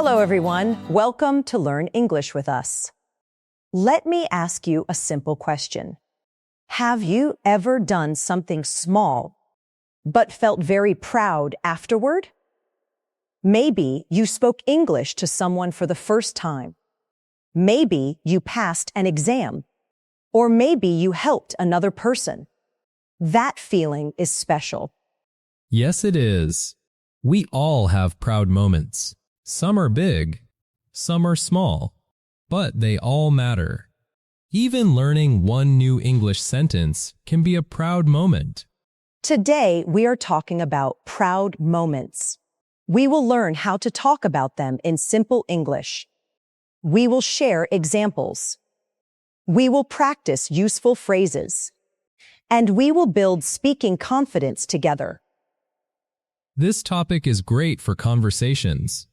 Hello, everyone. Welcome to Learn English with us. Let me ask you a simple question. Have you ever done something small, but felt very proud afterward? Maybe you spoke English to someone for the first time. Maybe you passed an exam. Or maybe you helped another person. That feeling is special. Yes, it is. We all have proud moments. Some are big, some are small, but they all matter. Even learning one new English sentence can be a proud moment. Today, we are talking about proud moments. We will learn how to talk about them in simple English. We will share examples. We will practice useful phrases. And we will build speaking confidence together. This topic is great for conversations.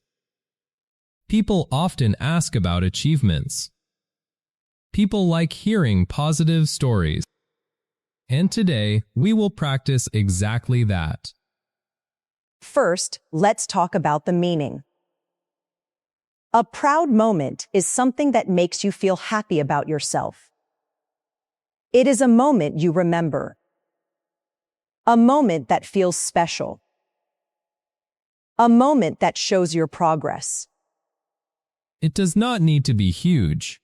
People often ask about achievements. People like hearing positive stories. And today, we will practice exactly that. First, let's talk about the meaning. A proud moment is something that makes you feel happy about yourself. It is a moment you remember. A moment that feels special. A moment that shows your progress. It does not need to be huge.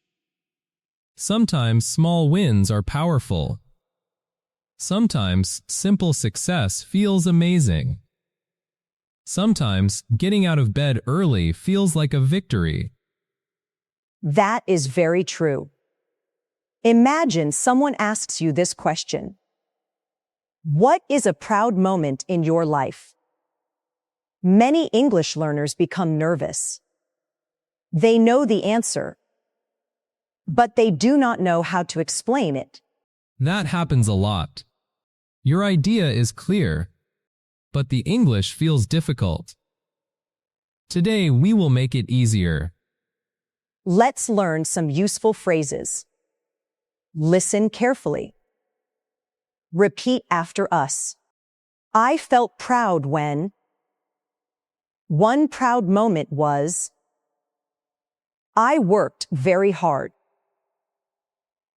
Sometimes small wins are powerful. Sometimes simple success feels amazing. Sometimes getting out of bed early feels like a victory. That is very true. Imagine someone asks you this question. What is a proud moment in your life? Many English learners become nervous. They know the answer, but they do not know how to explain it. That happens a lot. Your idea is clear, but the English feels difficult. Today, we will make it easier. Let's learn some useful phrases. Listen carefully. Repeat after us. I felt proud when. One proud moment was. I worked very hard.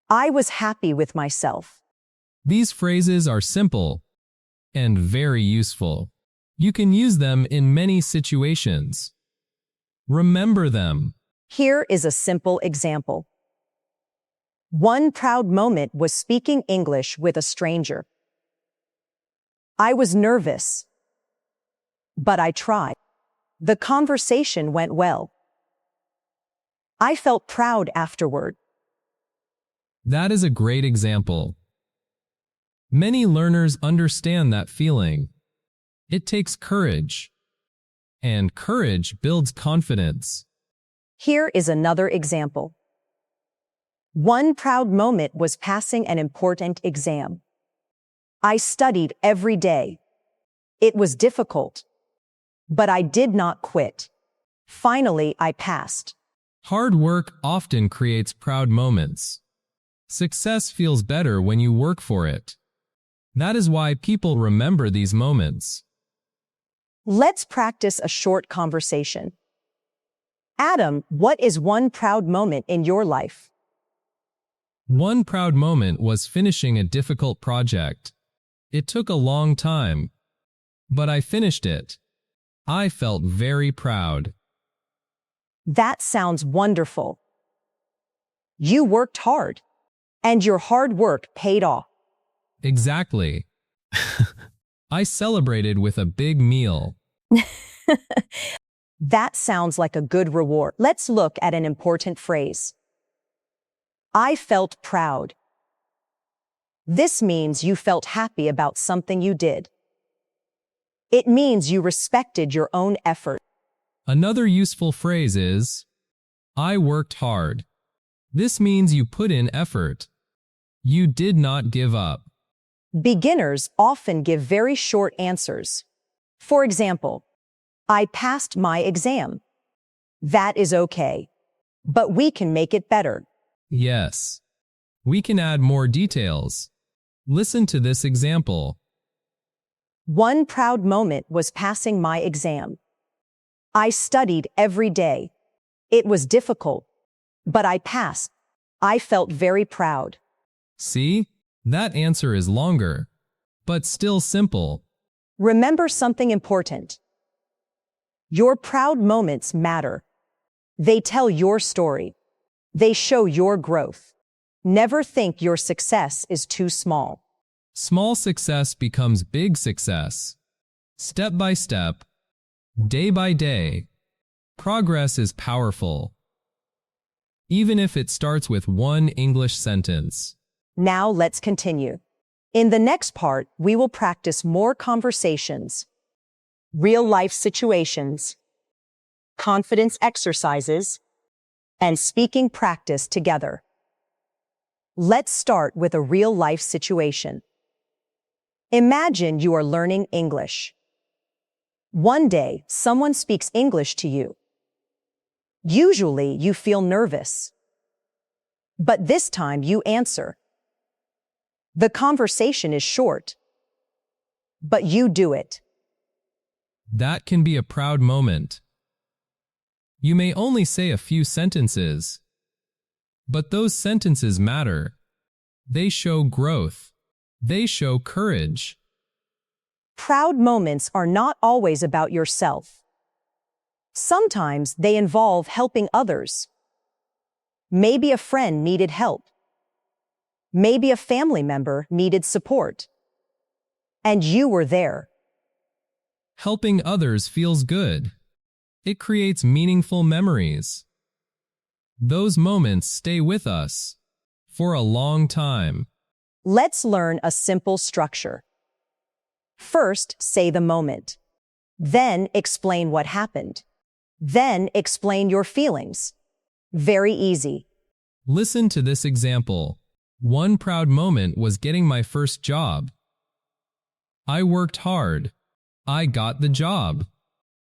I was happy with myself. These phrases are simple and very useful. You can use them in many situations. Remember them. Here is a simple example. One proud moment was speaking English with a stranger. I was nervous, but I tried. The conversation went well. I felt proud afterward. That is a great example. Many learners understand that feeling. It takes courage, and courage builds confidence. Here is another example. One proud moment was passing an important exam. I studied every day. It was difficult, but I did not quit. Finally, I passed. Hard work often creates proud moments. Success feels better when you work for it. That is why people remember these moments. Let's practice a short conversation. Adam, what is one proud moment in your life? One proud moment was finishing a difficult project. It took a long time, but I finished it. I felt very proud. That sounds wonderful. You worked hard, and your hard work paid off. Exactly. I celebrated with a big meal. That sounds like a good reward. Let's look at an important phrase. I felt proud. This means you felt happy about something you did. It means you respected your own effort. Another useful phrase is, I worked hard. This means you put in effort. You did not give up. Beginners often give very short answers. For example, I passed my exam. That is okay, but we can make it better. Yes. We can add more details. Listen to this example. One proud moment was passing my exam. I studied every day. It was difficult, but I passed. I felt very proud. See? That answer is longer, but still simple. Remember something important. Your proud moments matter. They tell your story. They show your growth. Never think your success is too small. Small success becomes big success. Step by step, day by day, progress is powerful. Even if it starts with one English sentence. Now let's continue. In the next part, we will practice more conversations, real-life situations, confidence exercises, and speaking practice together. Let's start with a real-life situation. Imagine you are learning English. One day, someone speaks English to you. Usually, you feel nervous. But this time, you answer. The conversation is short, but you do it. That can be a proud moment. You may only say a few sentences, but those sentences matter. They show growth. They show courage. Proud moments are not always about yourself. Sometimes they involve helping others. Maybe a friend needed help. Maybe a family member needed support. And you were there. Helping others feels good. It creates meaningful memories. Those moments stay with us for a long time. Let's learn a simple structure. First, say the moment. Then explain what happened. Then explain your feelings. Very easy. Listen to this example. One proud moment was getting my first job. I worked hard. I got the job.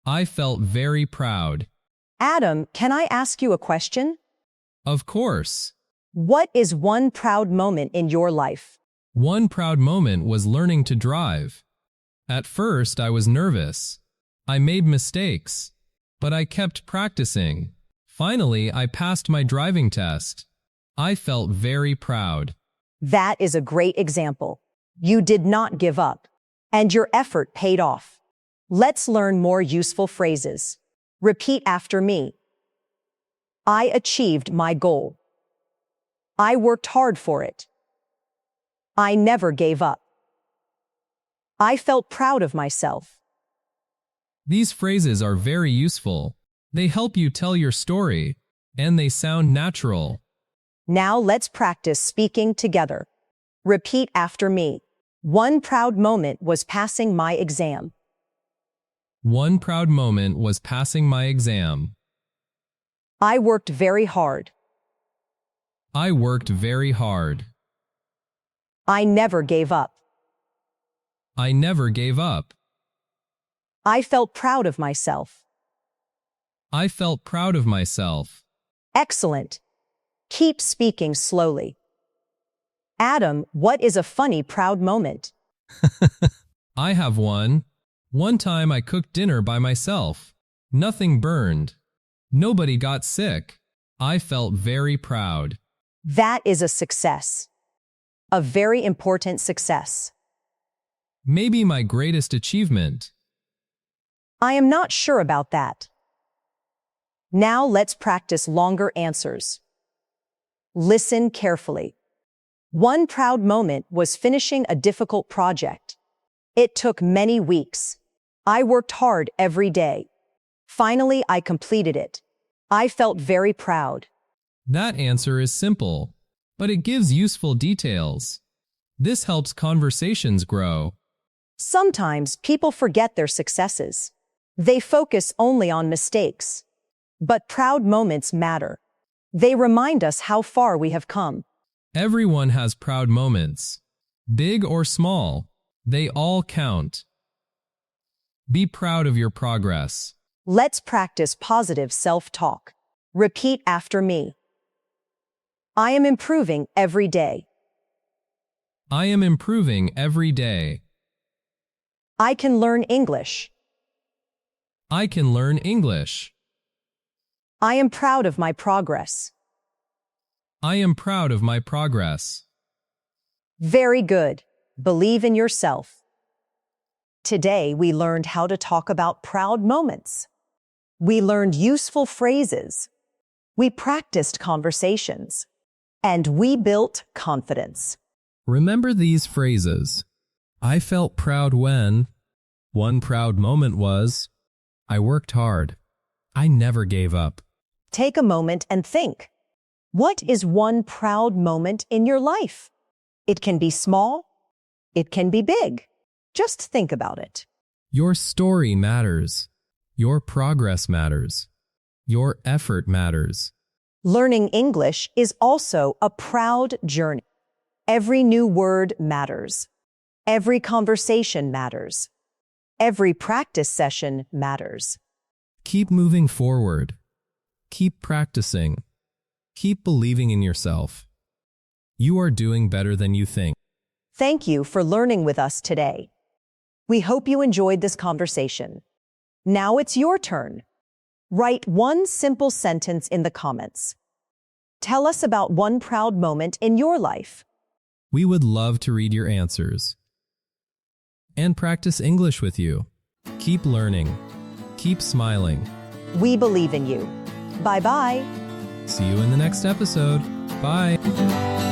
I felt very proud. Adam, can I ask you a question? Of course. What is one proud moment in your life? One proud moment was learning to drive. At first, I was nervous. I made mistakes, but I kept practicing. Finally, I passed my driving test. I felt very proud. That is a great example. You did not give up, and your effort paid off. Let's learn more useful phrases. Repeat after me. I achieved my goal. I worked hard for it. I never gave up. I felt proud of myself. These phrases are very useful. They help you tell your story, and they sound natural. Now let's practice speaking together. Repeat after me. One proud moment was passing my exam. One proud moment was passing my exam. I worked very hard. I worked very hard. I never gave up. I never gave up. I felt proud of myself. I felt proud of myself. Excellent. Keep speaking slowly. Adam, what is a funny proud moment? I have one. One time I cooked dinner by myself. Nothing burned. Nobody got sick. I felt very proud. That is a success. A very important success. Maybe my greatest achievement. I am not sure about that. Now let's practice longer answers. Listen carefully. One proud moment was finishing a difficult project. It took many weeks. I worked hard every day. Finally, I completed it. I felt very proud. That answer is simple, but it gives useful details. This helps conversations grow. Sometimes people forget their successes. They focus only on mistakes. But proud moments matter. They remind us how far we have come. Everyone has proud moments. Big or small, they all count. Be proud of your progress. Let's practice positive self-talk. Repeat after me. I am improving every day. I am improving every day. I can learn English. I can learn English. I am proud of my progress. I am proud of my progress. Very good. Believe in yourself. Today, we learned how to talk about proud moments. We learned useful phrases. We practiced conversations. And we built confidence. Remember these phrases. I felt proud when. One proud moment was. I worked hard. I never gave up. Take a moment and think. What is one proud moment in your life? It can be small. It can be big. Just think about it. Your story matters. Your progress matters. Your effort matters. Learning English is also a proud journey. Every new word matters. Every conversation matters. Every practice session matters. Keep moving forward. Keep practicing. Keep believing in yourself. You are doing better than you think. Thank you for learning with us today. We hope you enjoyed this conversation. Now it's your turn. Write one simple sentence in the comments. Tell us about one proud moment in your life. We would love to read your answers and practice English with you. Keep learning. Keep smiling. We believe in you. Bye-bye. See you in the next episode. Bye.